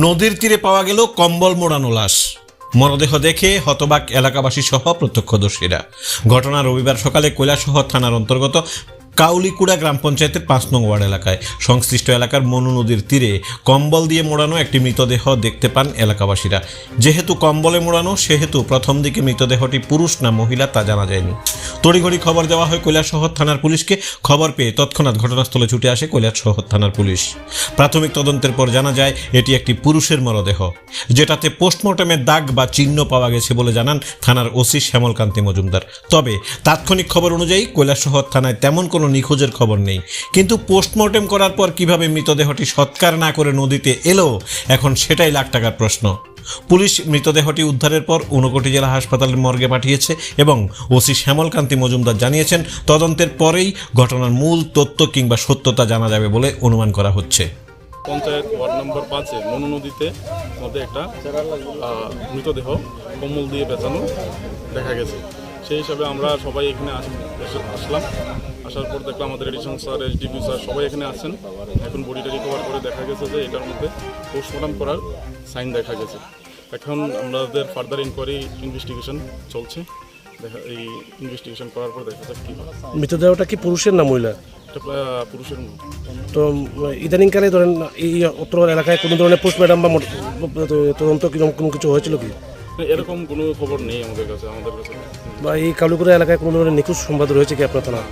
নদীর তীরে পাওয়া গেল কম্বল মোড়ানো লাশ। মরদেহ দেখে হতবাক এলাকাবাসী সহ প্রত্যক্ষদর্শীরা। ঘটনা রবিবার সকালে কৈলাসহর থানার অন্তর্গত কাউলিকুড়া গ্রাম পঞ্চায়েতের ৫ নং ওয়ার্ড এলাকায়। সংশ্লিষ্ট এলাকার মনু নদীর তীরে কম্বল দিয়ে মোড়ানো একটি মৃতদেহ দেখতে পান এলাকাবাসীরা। যেহেতু কম্বলে মোড়ানো সেহেতু প্রথম দিকে মৃতদেহটি পুরুষ না মহিলা তা জানা যায়নি। তড়িঘড়ি খবর দেওয়া হয় কৈলাসহর থানার পুলিশকে। খবর পেয়ে তৎক্ষণাৎ ঘটনাস্থলে ছুটে আসে কৈলাসহর থানার পুলিশ। প্রাথমিক তদন্তের পর জানা যায় এটি একটি পুরুষের মরদেহ, যেটাতে পোস্টমর্টমের দাগ বা চিহ্ন পাওয়া গেছে বলে জানান থানার ওসি শ্যামলকান্তি মজুমদার। তবে তাৎক্ষণিক খবর অনুযায়ী কৈলাসহর থানায় তেমন কোনো নিখোঁজের খবর নেই। কিন্তু পোস্টমর্টেম করার পর কিভাবে মৃতদেহটি সৎকার না করে নদীতে এলো, এখন সেটাই লাখ টাকার প্রশ্ন। পুলিশ মৃতদেহটি উদ্ধারের পর ঊনকোটি জেলা হাসপাতালের মর্গে পাঠিয়েছে এবং ওসি শ্যামলকান্তি মজুমদার জানিয়েছেন তদন্তের পরেই ঘটনার মূল তথ্য কিংবা সত্যতা জানা যাবে বলে অনুমান করা হচ্ছে। পঞ্চায়েত ওয়ার্ড নম্বর 5-এ মনু নদীতে মধ্যে একটা মৃতদেহ কম্বল দিয়ে পেঁচানো দেখা গেছে। সেই হিসাবে আমরা সবাই এখানে আসলাম। আসার পর দেখলাম আমাদের এডিশন স্যার, এসডিপি স্যার সবাই এখানে আসছেন। এখন বডিটা রিকভার করে দেখা গেছে যে এটার মধ্যে পোস্টমর্টম করার সাইন দেখা গেছে। এখন আমাদের ফার্দার ইনভেস্টিগেশন চলছে। এই ইনভেস্টিগেশন করার পর দেখা যাক কী হয়। মৃতদেহটা কি পুরুষের না মহিলা? এটা পুরুষের মধ্যে। তো ইদানিংকালে ধরেন এই অত্র এলাকায় কোনো ধরনের পোস্টমর্টম বা তদন্ত কিরকম কোনো কিছু হয়েছিল কি? এরকম কোনো খবর নেই আমাদের কাছে। বা এই কালুকুড়া এলাকায় কোনো ধরনের নিখোঁজ সংবাদ রয়েছে কি আপনার থানা?